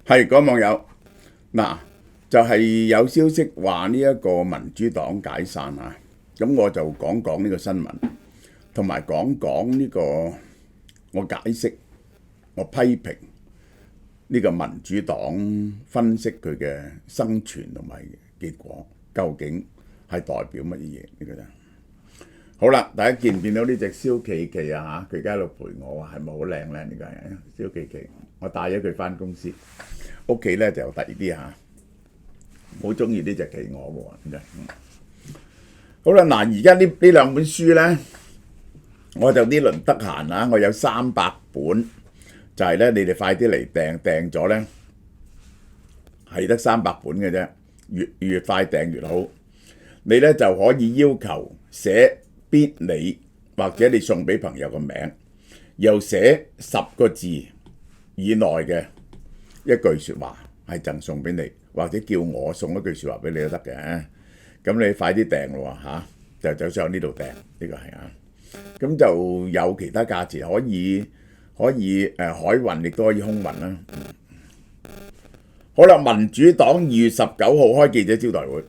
係嗰網友嗱，就係有消息話呢一個民主黨解散啊，咁我就講講呢個新聞，同埋講講呢個我解釋、我批評呢個民主黨分析佢嘅生存同埋結果，究竟係代表乜嘢呢個啫？好啦，大家見唔見到呢隻蕭琪琪啊？嚇，佢而家喺度陪我啊，係咪好靚咧？呢個係蕭琪琪，我帶咗佢翻公司，屋企咧就第二啲嚇，好中意呢隻企鵝喎，真係。好啦，嗱，而家呢兩本書咧，我就呢輪得閒啊，我有300本，就係咧，你哋快啲嚟訂咗咧，係得300本嘅啫，越快訂越好。你咧就可以要求寫必你或者你送俾朋友個名，又寫10個字以內嘅一句説話係贈送俾你，或者叫我送一句説話俾你都得嘅。咁你快啲訂咯嚇，就走上呢度訂，呢個係啊。咁就有其他價錢可以海運亦都可以空運啦。好啦，民主黨2月19號開記者招待會，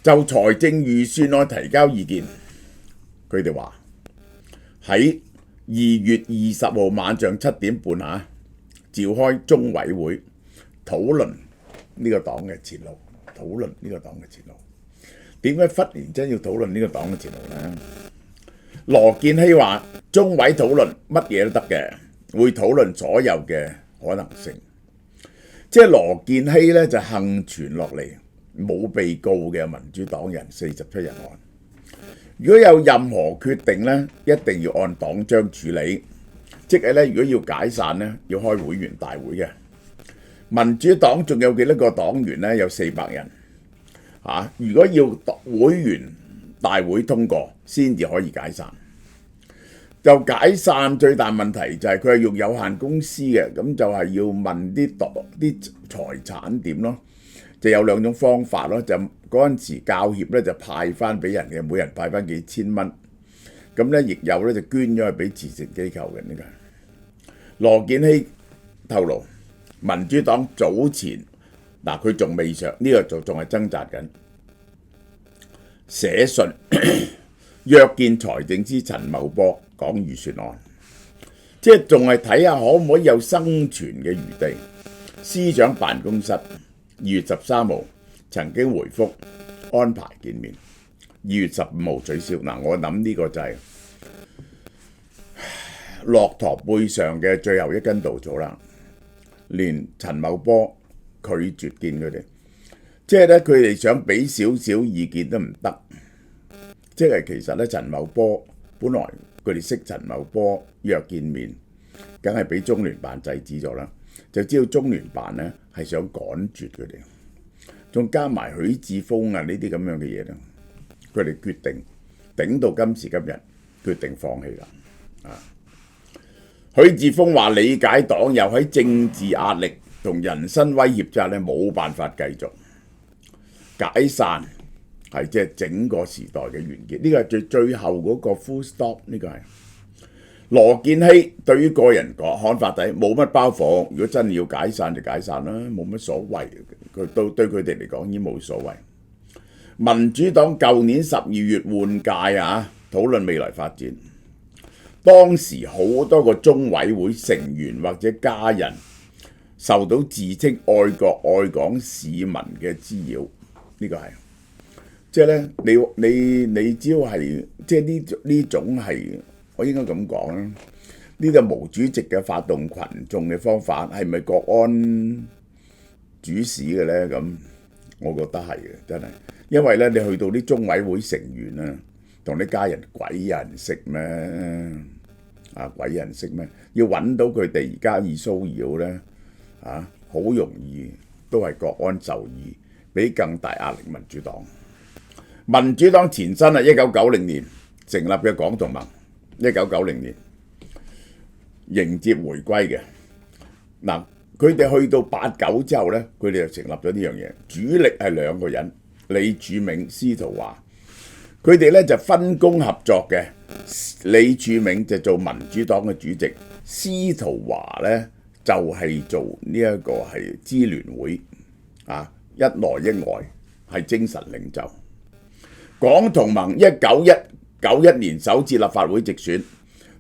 就財政預算案提交意見。佢哋話喺2月20號晚上7點半召開中委會討論呢個黨嘅前路。點解忽然間要討論呢個黨嘅前路呢？羅健熙話中委討論乜嘢都得嘅，會討論所有嘅可能性。即係羅健熙咧就幸存落嚟，冇被告嘅民主黨人47人案。如果有任何決定咧，一定要按黨章處理。即係咧，如果要解散咧，要開會員大會嘅。民主黨仲有幾多個黨員咧？有400人。如果要會員大會通過先至可以解散。就解散最大問題就係佢係用有限公司嘅，咁就係要問啲財產點咯。就有2種方法咯，就嗰陣時教協咧就派翻俾人嘅，每人派翻幾千蚊。咁咧亦有咧就捐咗去俾慈善機構嘅呢個。羅健熙透露，民主黨早前佢仲未上呢個仲係掙扎緊，寫信約見財政司陳茂波講預算案，即係仲係睇下可唔可以有生存嘅餘地。司長辦公室2月13號曾經回覆安排見面，2月15號取消。我諗呢個就係駱駝背上嘅最後一根稻草啦，連陳茂波拒絕見佢哋，即係咧佢哋想俾少少意見都唔得。即係其實咧，陳茂波本來佢哋識陳茂波約見面，梗係俾中聯辦制止咗啦。就知道中聯辦咧係想趕絕佢哋，仲加埋許智峰呢啲咁樣嘅嘢咧，佢哋決定頂到今時今日，決定放棄啦。許智峰話理解黨友喺政治壓力同人身威脅之下咧冇辦法繼續解散，係即係整個時代嘅完結。呢個係最後嗰個 full stop。呢個係羅健熙對於個人看法底冇乜包袱。如果真係要解散就解散啦，冇乜所謂。佢對佢哋嚟講已經冇所謂。民主黨舊年12月換屆討論未來發展。當時好多個中委會成員或者家人受到自稱愛國愛港市民嘅滋擾，呢個係即係咧，你只要係即係呢種係，我應該咁講啦。呢個毛主席嘅發動群眾嘅方法係咪國安主使嘅咧？咁我覺得係嘅，真係，因為咧你去到啲中委會成員啊，同啲家人鬼人識咩？鬼人識咩？要揾到佢哋而家以騷擾咧，好容易都係國安就義，俾更大壓力民主黨。民主黨前身係1990年成立嘅港同盟，1990年迎接回歸嘅。佢哋去到89之後咧，佢哋就成立咗呢樣嘢，主力係2個人，李柱銘、司徒華。佢哋咧就分工合作嘅。李柱銘就做民主黨嘅主席，司徒華咧就係做呢一個係支聯會啊，一內一外係精神領袖。港同盟1991年首次立法會直選，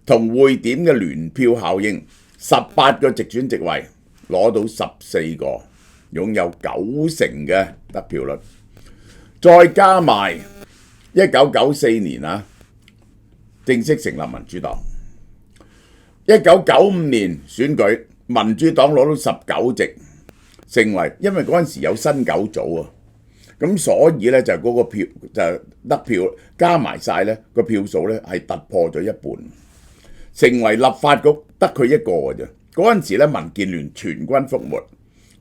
同匯點嘅聯票效應，18個直選席位攞到14個，擁有90%嘅得票率。再加埋1994年正式成立民主黨。1995年選舉，民主黨攞到19席，成為因為嗰陣時有新九組啊，咁所以咧就嗰個票就得票加埋晒咧個票數咧係突破咗一半，成為立法局得佢一個嘅啫。嗰陣時咧民建聯全軍覆沒，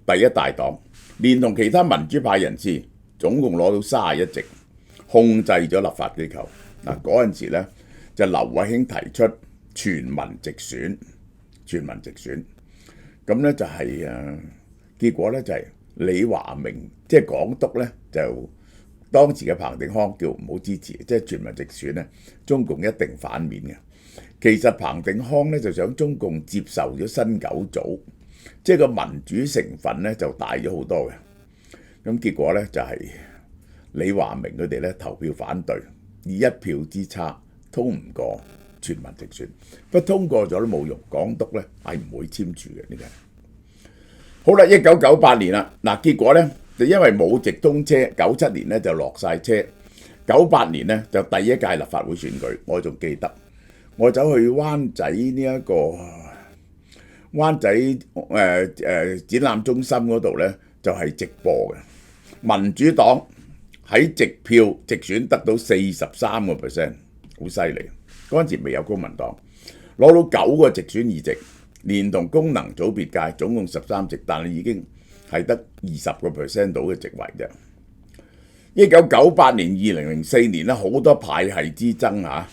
第一大黨，連同其他民主派人士總共攞到31席，控制咗立法機構。嗱，嗰陣時咧就劉慧卿提出全民直選，咁咧就係結果咧就係李華明即係港督咧就當時嘅彭定康叫唔好支持，即係全民直選咧，中共一定反面嘅。其實彭定康咧就想中共接受咗新九組，即係個民主成分咧就大咗好多嘅。咁結果咧就係李華明佢哋咧投票反對，以1票之差通唔過全民直選。不過通過咗都冇用，港督咧係唔會簽署嘅呢個。好啦，1998年啦，嗱結果咧就因為冇直通車，97年咧就落晒車，98年咧就第一屆立法會選舉，我仲記得，我走去灣仔呢一個灣仔展覽中心嗰度咧就係直播嘅，民主黨喺直票直選得到43%，好犀利。嗰陣時未有公民黨，攞到9個直選議席。連同功能組別界總共13席，但係已經係得20% 到嘅席位啫。1998年、2004年咧，好多派系之爭嚇。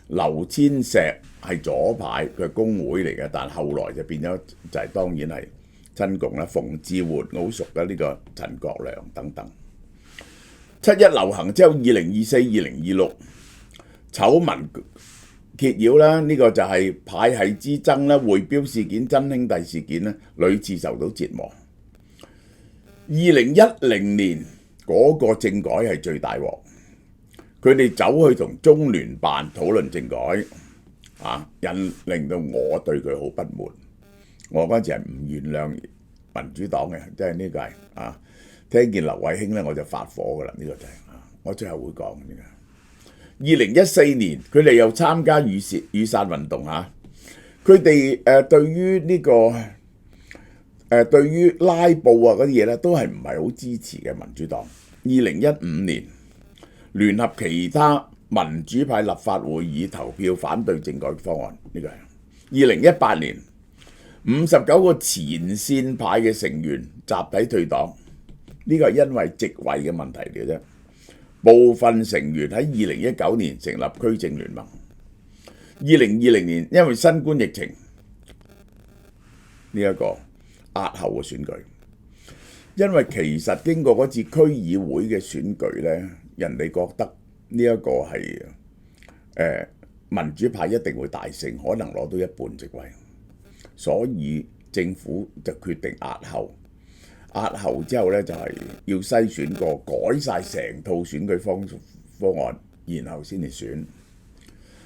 劉千石係左派，佢係工會嚟嘅，但後來就變咗就係當然係親共啦。馮智活好熟嘅呢個陳國良等等。7·1流行之後，2024、2026醜聞揭曉啦，呢個就係派系之爭啦，會標事件、真兄弟事件咧，屢次受到折磨。2010年嗰個政改係最大鑊，佢哋走去同中聯辦討論政改，令到我對佢好不滿。我嗰陣時係唔原諒民主黨嘅，即係呢個係聽見劉慧卿咧我就發火噶啦，呢個就係我最後會講呢個。2014年佢哋又參加雨傘運動嚇，佢哋對於呢個對於拉布嗰啲嘢咧都係唔係好支持嘅民主黨。2015年聯合其他民主派立法會議投票反對政改方案，呢個係2018年59個前線派嘅成員集體退黨，呢個係因為席位嘅問題嚟嘅啫。部分成員喺2019年成立區政聯盟。2020年因為新冠疫情呢一個押後嘅選舉，因為其實經過嗰次區議會嘅選舉咧，人哋覺得呢一個係民主派一定會大勝，可能攞到一半席位，所以政府就決定押後。押後之後咧，就係要篩選過，改晒成套選舉方案，然後先至選。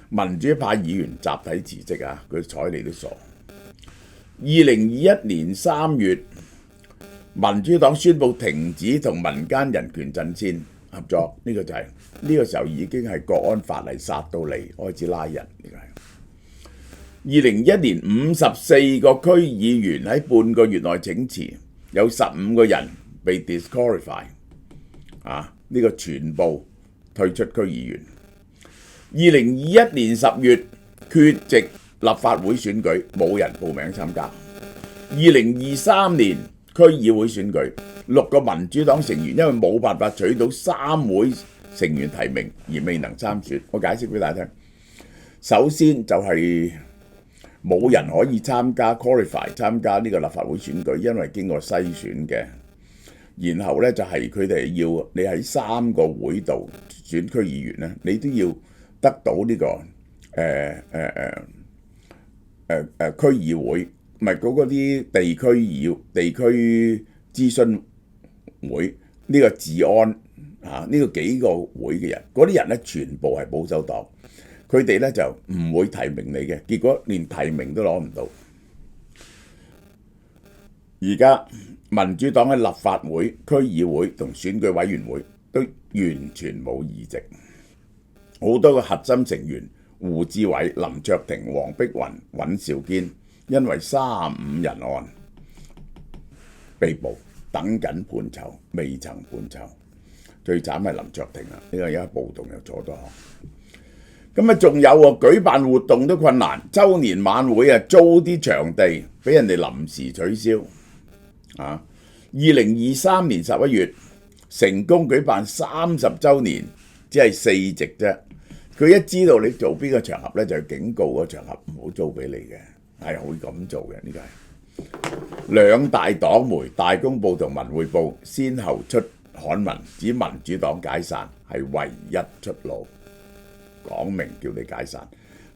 民主派議員集體辭職佢睬你都傻。2021年3月，民主黨宣布停止同民間人權陣線合作，呢個就係呢個時候已經係國安法嚟殺到嚟，開始拉人。呢個係2021年54個區議員喺半個月內請辭。有15個人被 disqualify， 呢個全部退出區議員。2021年10月缺席立法會選舉，冇人報名參加。2023年區議會選舉，6個民主黨成員因為冇辦法取到3會成員提名而未能參選。我解釋俾大家聽，首先就係冇人可以參加 qualify 參加呢個立法會選舉，因為經過篩選嘅。然後咧就係佢哋要你喺3個會度選區議員咧，你都要得到呢個區議會係嗰啲地區諮詢會呢個治安呢個幾個會嘅人，嗰啲人咧全部係保守黨，佢哋咧就唔會提名你嘅，結果連提名都攞唔到。而家民主黨喺立法會、區議會同選舉委員會都完全冇議席，好多個核心成員胡志偉、林卓廷、黃碧雲、尹兆堅因為3-5人案被捕，等緊判囚，未曾判囚。最慘係林卓廷啊！呢個而家暴動又坐咗行。咁啊，仲有喎，舉辦活動都困難，週年晚會啊，租啲場地俾人哋臨時取消。2023年11月成功舉辦30週年，只係4席啫。佢一知道你做邊個場合咧，就警告個場合唔好租俾你嘅，係會咁做嘅。呢個係兩大黨媒《大公報》同《文匯報》先後出刊文指民主黨解散係唯一出路，講明叫你解散。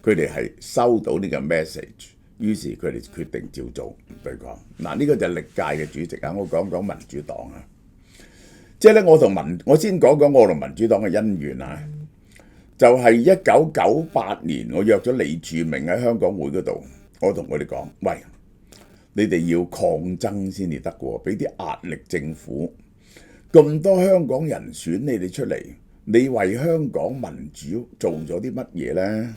佢哋係收到呢個 message， 於是佢哋決定照做，唔對抗。嗱，呢個就係歷屆嘅主席啊！我講講民主黨啊，即係咧，我先講講我同民主黨嘅恩怨啊。就係1998年，我約咗李柱銘喺香港會嗰度，我同佢哋講：喂，你哋要抗爭先至得喎，俾啲壓力政府。咁多香港人選你哋出嚟，你為香港民主做咗啲乜嘢呢？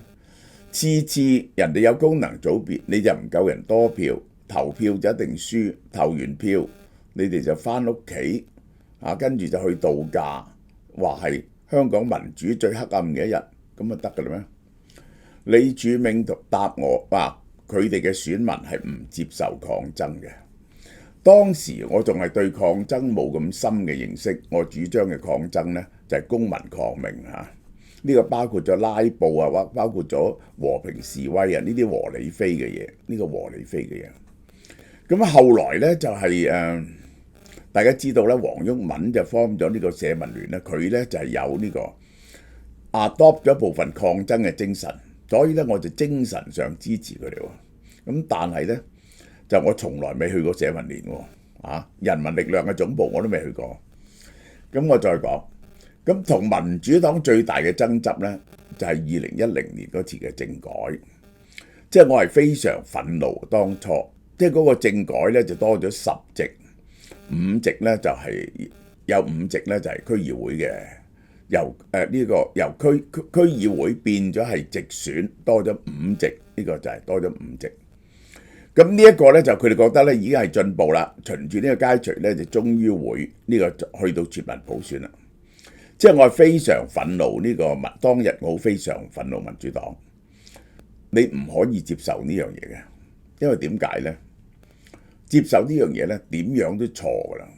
次次人哋有功能組別，你就唔夠人多票，投票就一定輸，投完票你哋就返屋企，跟住就去度假，話係香港民主最黑暗嘅一日，咁就得㗎啦咩？李柱銘答我話：佢哋嘅選民係唔接受抗爭嘅。當時我仲係對抗爭冇咁深嘅認識，我主張嘅抗爭呢，就係公民抗命嚇。呢個包括咗拉布啊，或包括咗和平示威啊，呢啲和理非嘅嘢，呢個和理非嘅嘢。咁後來呢，就係大家知道咧，黃毓民就 form 咗呢個社民聯咧，佢咧就係有呢個 adopt 咗部分抗爭嘅精神，所以咧我就精神上支持佢哋喎。咁但係咧就我從來未去過社民聯喎，人民力量嘅總部我都未去過。咁我再講，咁同民主黨最大嘅爭執咧，就係2010年嗰次嘅政改，即係我係非常憤怒當初，即係嗰個政改咧就多咗10席。5席咧就係有5席咧就係區議會嘅，由區議會變咗係直選，多咗5席，呢個就係多咗5席。咁呢一個咧就佢哋覺得咧已經係進步啦，循住呢個階序咧就終於會呢個去到全民普選啦。即係我係非常憤怒呢個當日我非常憤怒民主黨，你唔可以接受呢樣嘢嘅，因為點解咧？接受呢樣嘢咧，點樣都錯㗎啦。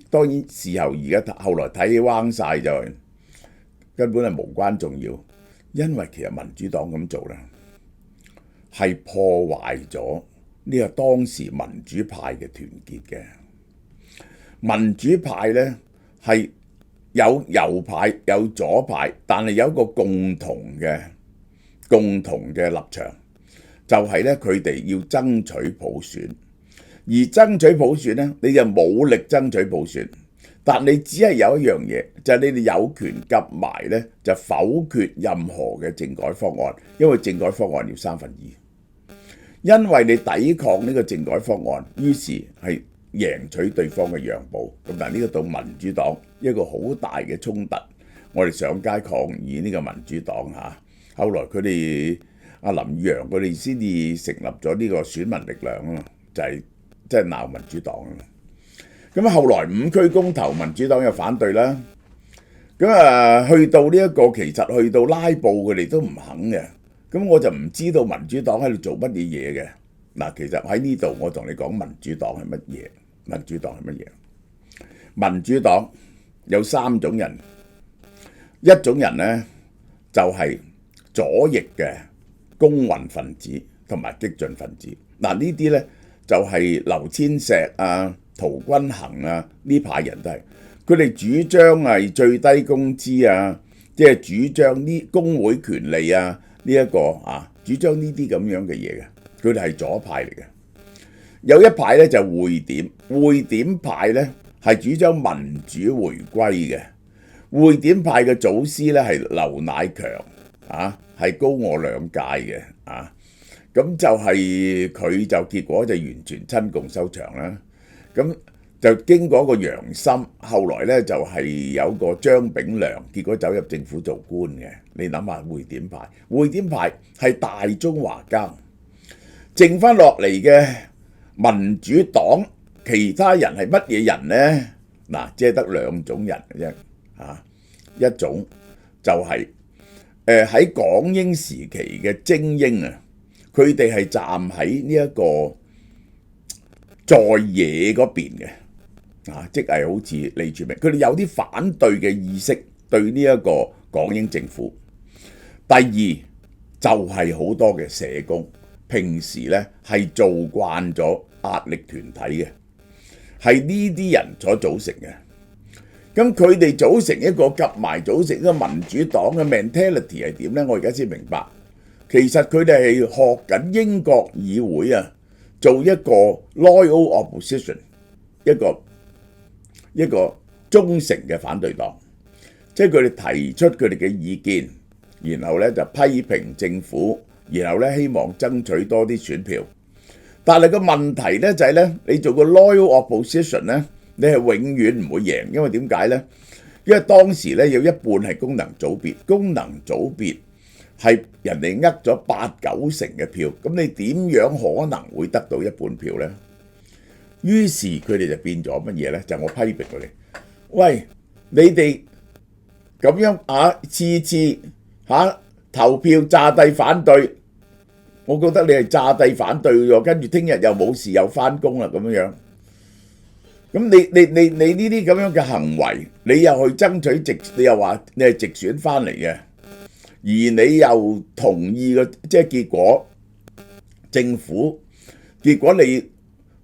當然事後而家後來睇起彎晒就根本係無關重要，因為其實民主黨咁做咧係破壞咗呢個當時民主派嘅團結嘅。民主派咧係有右派有左派，但係有一個共同嘅立場，就係咧佢哋要爭取普選。而爭取普選咧，你就冇力爭取普選，但你只係有一樣嘢，就係你哋有權夾埋咧，就否決任何嘅政改方案，因為政改方案要3分2，因為你抵抗呢個政改方案，於是係贏取對方嘅讓步。咁但係呢個到民主黨一個好大嘅衝突，我哋上街抗議呢個民主黨嚇，後來佢哋阿林宇陽佢哋先至成立咗呢個選民力量啊，就係即係鬧民主黨啊！咁後來5區公投，民主黨又反對啦。咁去到呢一個其實去到拉布，佢哋都唔肯嘅。咁我就唔知道民主黨喺度做乜嘢嘢嘅。嗱，其實喺呢度我同你講民主黨係乜嘢？民主黨係乜嘢？民主黨有3種人，一種人咧就係左翼嘅工運分子同埋激進分子。嗱，呢啲咧就係劉千石啊、陶君行啊呢派人都係，佢哋主張係最低工資啊，即係主張呢工會權利啊，呢一個主張呢啲咁樣嘅嘢嘅，佢哋係左派嚟嘅。有一派咧就匯點，匯點派咧係主張民主回歸嘅。匯點派嘅祖師咧係劉乃強啊，係高我2屆嘅啊。咁就係佢就結果就完全親共收場啦。咁就經過一個楊森，後來咧就係有個張炳良，結果走入政府做官嘅。你諗下匯點派，匯點派係大中華膠，剩翻落嚟嘅民主黨，其他人係乜嘢人呢？嗱，即係得2種人嘅啫。一種就係喺港英時期嘅精英啊。佢哋係站喺呢一個在野嗰邊嘅，即係好似李柱銘，佢哋有啲反對嘅意識對呢一個港英政府。第二就係好多嘅社工，平時咧係做慣咗壓力團體嘅，係呢啲人所組成嘅。咁佢哋組成一個夾埋組成一個民主黨嘅 mentality 係點咧？我而家先明白。其實佢哋係學緊英國議會啊，做一個 loyal opposition， 一個忠誠嘅反對黨，即係佢哋提出佢哋嘅意見，然後咧就批評政府，然後咧希望爭取多啲選票。但係個問題咧就係咧，你做個 loyal opposition 咧，你係永遠唔會贏，因為點解咧？因為當時咧有一半係功能組別，功能組別係人哋呃咗8-9成嘅票，咁你點樣可能會得到一半票呢？於是佢哋就變咗乜嘢呢？就我批評佢哋，喂，你哋咁樣次次投票詐帝反對，我覺得你係詐帝反對喎，跟住聽日又冇事又翻工啦咁樣。咁你呢啲咁樣嘅行為，你又去爭取你又話你係直選翻嚟嘅。而你又同意嘅，即係結果結果你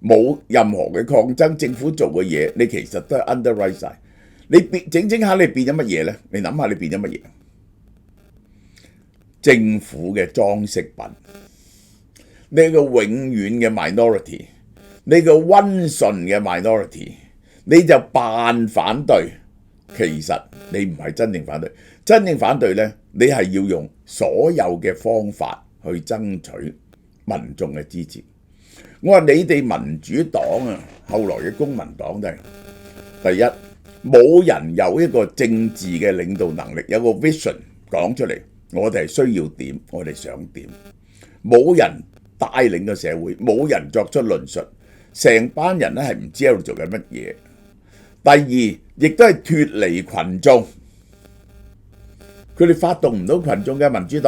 冇任何嘅抗爭，政府做嘅嘢，你其實都係 underwrite 晒。你整下，你變咗乜嘢咧？你諗下，你變咗乜嘢？政府嘅裝飾品，你個永遠嘅 minority， 你個溫順嘅 minority， 你就扮反對，其實你唔係真正反對。真正反對咧，你係要用所有嘅方法去爭取民眾嘅支持。我話你哋民主黨啊，後來嘅公民黨都係第一，冇人有一個政治嘅領導能力，有個 vision 講出嚟，我哋係需要點，我哋想點，冇人帶領個社會，冇人作出論述，成班人咧係唔知喺度做緊乜嘢。第二，亦都係脫離群眾。佢哋發動唔到群眾嘅民主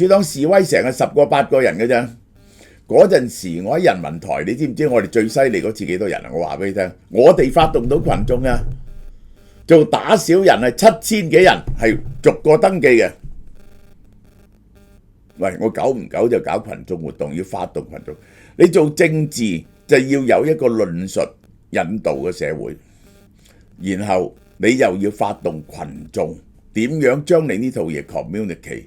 黨示威成日10個8個人嘅啫。嗰陣時我喺人民台，你知唔知我哋最犀利嗰次幾多人啊？我話俾你聽，我哋發動到群眾啊，做打小人係7000幾人，係逐個登記嘅。喂，我久唔久就搞群眾活動，要發動群眾。你做政治就要有一個論述引導嘅社會，然後你又要發動群眾。點樣將你呢套嘢 communicate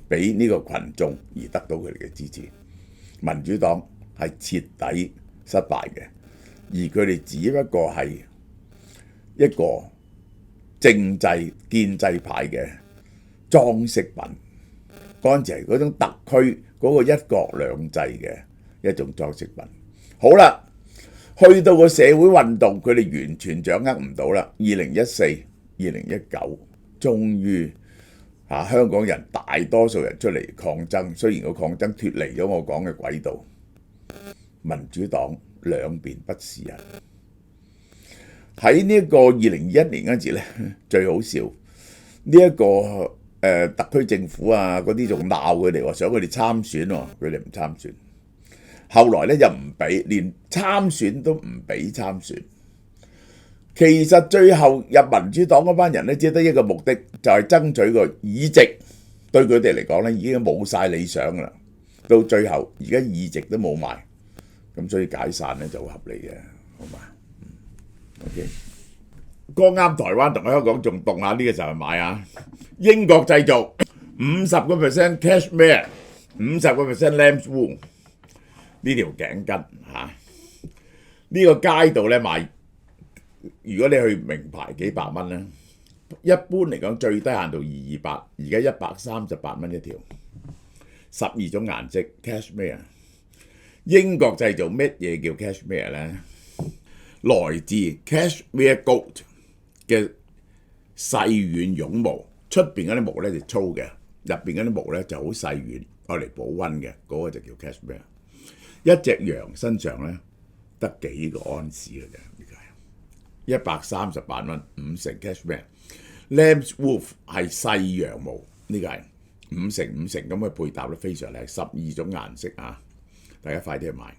俾呢個群眾而得到佢哋嘅支持？民主黨係徹底失敗嘅，而佢哋只不過係一個政制建制派嘅裝飾品，嗰陣時係嗰種特區嗰個一國兩制嘅一種裝飾品。好啦，去到個社會運動，佢哋完全掌握唔到啦。2014、2019。終於香港人大多數人出嚟抗爭，雖然個抗爭脫離咗我講嘅軌道，民主黨兩邊不是人。喺呢一個2021年嗰陣時咧，最好笑呢一個特區政府啊嗰啲仲鬧佢哋話想佢哋參選喎，佢哋唔參選。後來咧就唔俾，連參選都唔俾參選。其實最後入民主黨嗰班人咧，只得一個目的，就係爭取個議席。對佢哋嚟講咧，已經冇晒理想啦。到最後而家議席都冇埋，咁所以解散咧就好合理嘅，好嘛？OK，剛啱台灣同香港仲凍下，呢個時候買啊！英國製造50% cashmere，50% lamb's wool。呢條頸巾嚇。呢個街度咧賣，如果你去名牌幾百蚊咧，一般嚟講最低限度200，而家138蚊一條，12種顏色 cashmere。英國製造乜嘢叫 cashmere 咧？來自 cashmere goat 嘅細軟絨毛，出邊嗰啲毛咧就粗嘅，入邊嗰啲毛咧就好細軟，愛嚟保溫嘅，嗰個就叫 cashmere。一隻羊身上咧得幾個安士嘅啫，呢個係138蚊，5成 cashmere。Lamb's wool 係細羊毛，呢個係5成咁嘅配搭咧，非常靚，12種顏色啊！大家快啲去買。